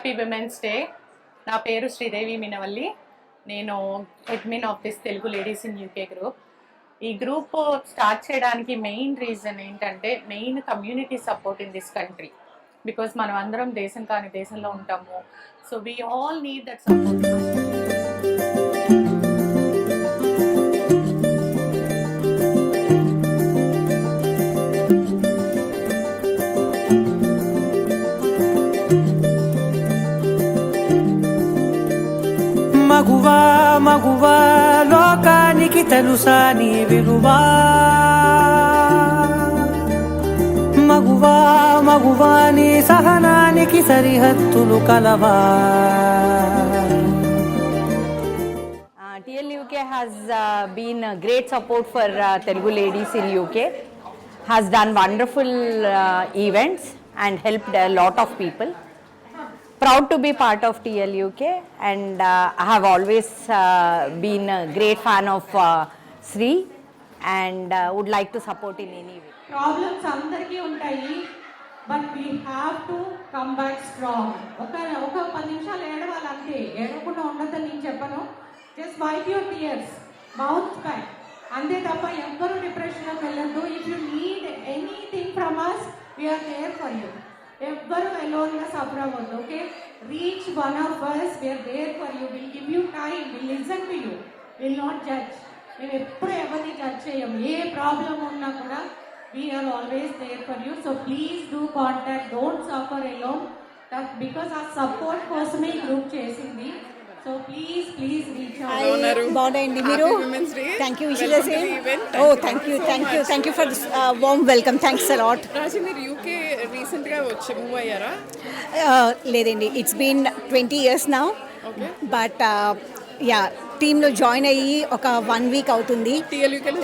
Happy women's day. నా పేరు శ్రీదేవి మినవల్లి. నేను admin of this Telugu ladies in UK group. ఈ గ్రూప్ స్టార్ట్ చేయడానికి మెయిన్ రీజన్ ఏంటంటే main community support in this country. Because మనం అందరం దేశం కాని దేశంలో ఉంటాము. So we all need that support. మగువా మగువా లోకానికి తెలుసా నీ విలువా, మగువా మగువా నీ సహనానికి సరిహద్దులు కలవా. TLUK has been a great support for Telugu ladies in UK, has done wonderful events and helped a lot of people. Proud to be part of TLUK, and I have always been a great fan of Sri and would like to support in any way. Problems andarki untayi, but we have to come back strong. Oka 10 నిమిషాలు ఏడవాలి అంతే, ఏడవకుండా ఉండదని నేను చెప్పను. Just wipe your tears, bounce back. అంతే తప్ప ఎవ్వరు డిప్రెషన్లోకి వెళ్ళొద్దు. If you need anything from us, we are there for you. ఎవ్వరు అలోన్గా సఫర్ అవ్వద్దు. Okay, reach one of us, we're there for you, will give you time, will listen to you, will not judge. మేము ఎప్పుడు ఎవరిని judge చేయం. ఏ problem ఉన్నా కూడా we're always there for you. So please do contact, don't suffer alone. Because ఆ support కోసమే ఈ గ్రూప్ చేసింది. So please please reach out. బాగుందండి మీరు. Thank you wish you same. Oh thank you for this warm welcome. Thanks a lot. Raji, మీరు యూకే రీసెంట్గా వచ్చి మూవ్ అయ్యారా? లేదండి, ఇట్స్ బీన్ 20 years నౌ. బట్ యా, టీంలో జాయిన్ అయ్యి ఒక 1 week అవుతుంది. TLUKలో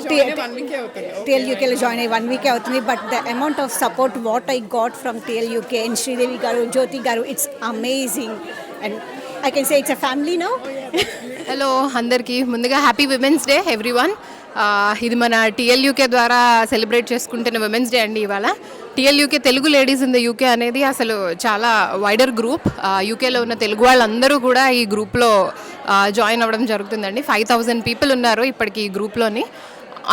జాయిన్ అయ్యి 1 week అవుతుంది. But the amount of support what I got from TLUK and Sridevi గారు, జ్యోతి గారు, it's amazing. And I can say it's a family now. Hello అందరికీ, ముందుగా హ్యాపీ విమెన్స్ డే ఎవ్రీవన్. ఇది మన TLUK ద్వారా సెలబ్రేట్ చేసుకుంటున్న విమెన్స్ డే అండి ఇవాళ. TLUK Telugu ladies in the UK అనేది అసలు చాలా వైడర్ గ్రూప్. యూకేలో ఉన్న తెలుగు వాళ్ళందరూ కూడా ఈ గ్రూప్లో జాయిన్ అవ్వడం జరుగుతుందండి. 5000 పీపుల్ ఉన్నారు ఇప్పటికి ఈ గ్రూప్లోని.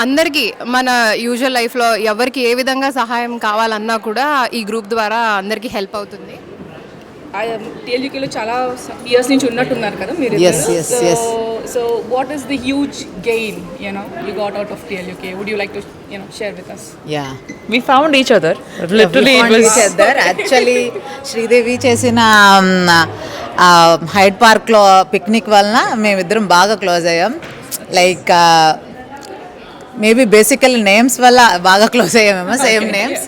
అందరికీ మన యూజువల్ లైఫ్లో ఎవరికి ఏ విధంగా సహాయం కావాలన్నా కూడా ఈ గ్రూప్ ద్వారా అందరికీ హెల్ప్ అవుతుంది. TLUKలో చాలా ఇయర్స్ నుంచి ఉన్నట్టున్నారు కదా మీరు. So what is the huge gain you got out of TLUK? Would you like to share with us? Yeah, we found each other. Literally, we found each other. Actually, Sridevi చేసిన hide పార్క్లో picnic వలన మేమిద్దరం బాగా close అయ్యాం. Like maybe basically names వల్ల బాగా close అయ్యామేమో, same names.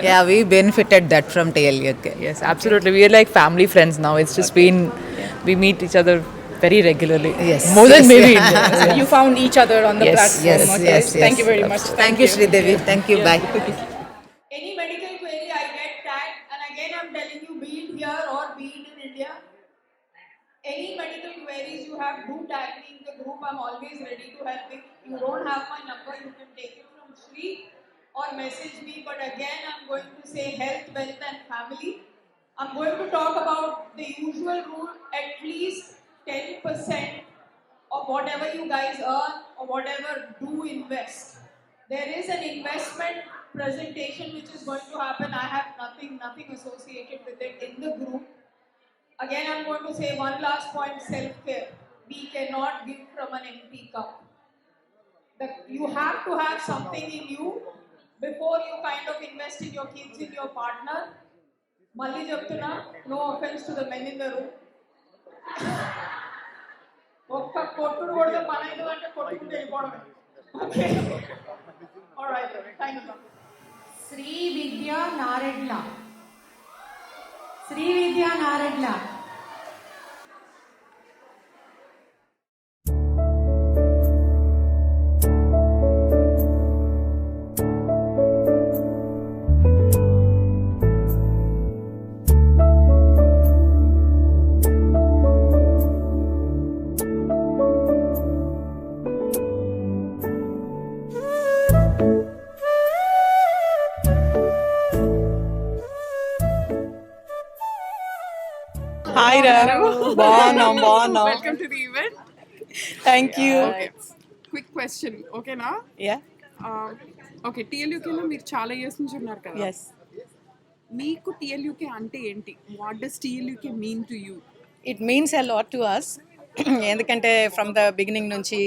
Yeah, we benefited that from TLUK. Yes, absolutely. We are like family friends now. It's just been, we meet each other very regularly. Yes, more than maybe. So you found each other on the platform. Yes. Thank you very much. Thank you, Sridevi. Thank you. Bye. Any medical query, I get tagged, and again I'm telling you, be it here or be it in India, any medical queries you have, do tag me in the group. I'm always ready to help. If you don't have my number, you can take it from Sri or message me. But again, I'm going to say health, wealth and family. I'm going to talk about the usual rule, at least 10% of whatever you guys earn or whatever do invest. There is an investment presentation which is going to happen. I have nothing associated with it in the group. Again, I'm going to say one last point, self-care. We cannot give from an empty cup. You have to have something in you before you kind of invest in your kids, in your partner. Malli cheptuna, no offense to the men in the room. Okka kottudu kodde panaidu ante kottukunte vellipodamme. Okay. All right. Thank you. Sri Vidya Naredla. బాగున్నాం welcome to the event. Thank you quick question, ఓకేనా? Yeah okay, టీఎల్యూకేలో మీరు చాలా years నుంచి ఉన్నారు కదా. Yes మీకు TLUK అంటే ఏంటి? What does TLUK mean to you? It means a lot to us. ఎందుకంటే ఫ్రమ్ ద బిగినింగ్ నుంచి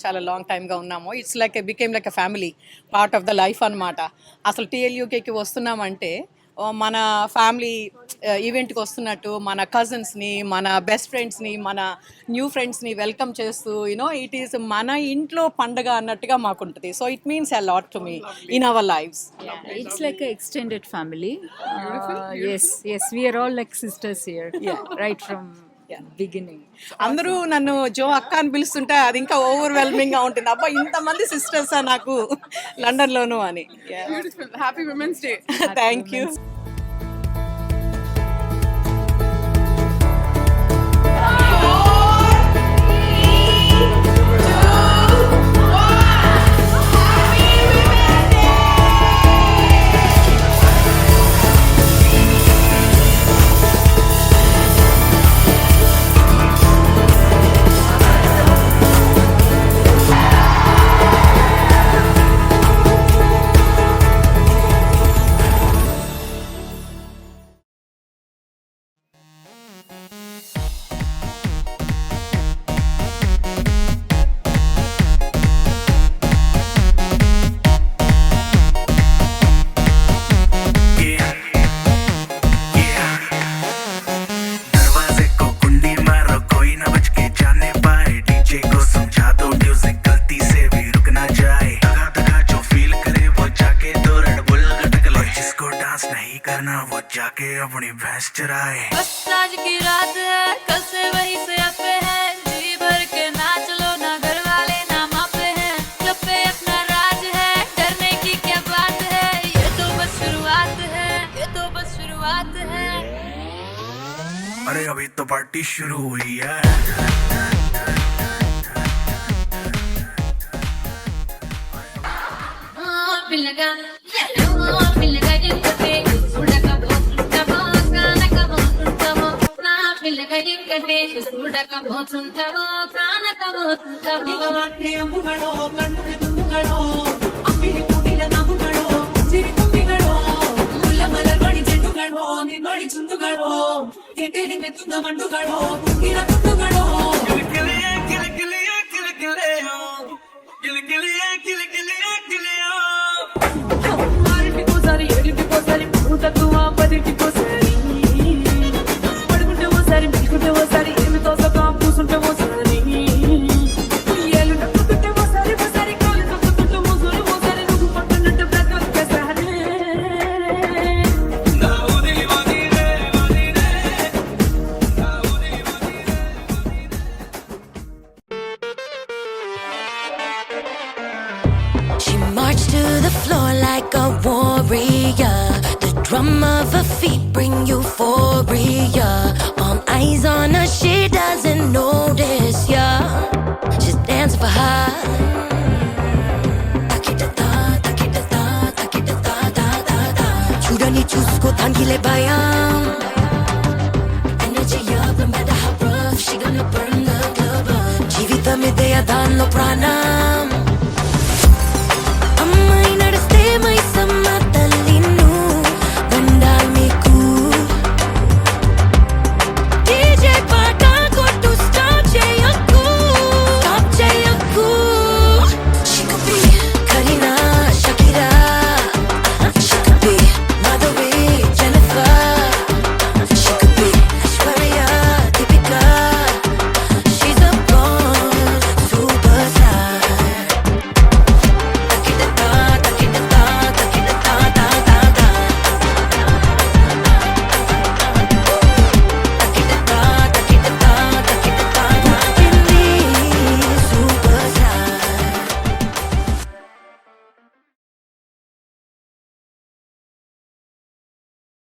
చాలా లాంగ్ టైమ్గా ఉన్నాము. It's like became like a family, part of the life అనమాట. అసలు టీఎల్యూకేకి వస్తున్నామంటే మన ఫ్యామిలీ ఈవెంట్కి వస్తున్నట్టు మన కజిన్స్ని, మన బెస్ట్ ఫ్రెండ్స్ని, మన న్యూ ఫ్రెండ్స్ని వెల్కమ్ చేస్తూ ఇట్ ఈస్ మన ఇంట్లో పండగ అన్నట్టుగా మాకుంటుంది. So it means a lot to me in our lives. It's like an extended family. Yes, we are all like sisters here. Right from beginning. అందరూ నన్ను జో అక్క అని పిలుస్తుంటే అది ఇంకా ఓవర్వెల్మింగ్ గా ఉంటుంది. అబ్బా ఇంతమంది సిస్టర్సా నాకు లండన్ లోను అని. Beautiful. Happy women's day. Thank you. जाके अपनी भैंस चराए। बस आज की रात है, कल से वही से अपे हैं, जी भर के नाच लो ना, घर वाले ना मापे हैं, जब पे अपना राज है, डरने की क्या बात है, ये तो बस शुरुआत है, ये तो बस शुरुआत है। अरे अभी तो पार्टी शुरू हुई है। She marched to the floor like a warrior. The drum of her feet bring euphoria. All eyes on her, she doesn't notice, yeah. She's dancing for her. Takita-ta, takita-ta, takita-ta, ta-ta-ta. చూడని చూసుకో తంగిలే భయం. Energy up, no matter how rough, she gonna burn the club up. జీవితం ఇదే దానిలో ప్రాణం.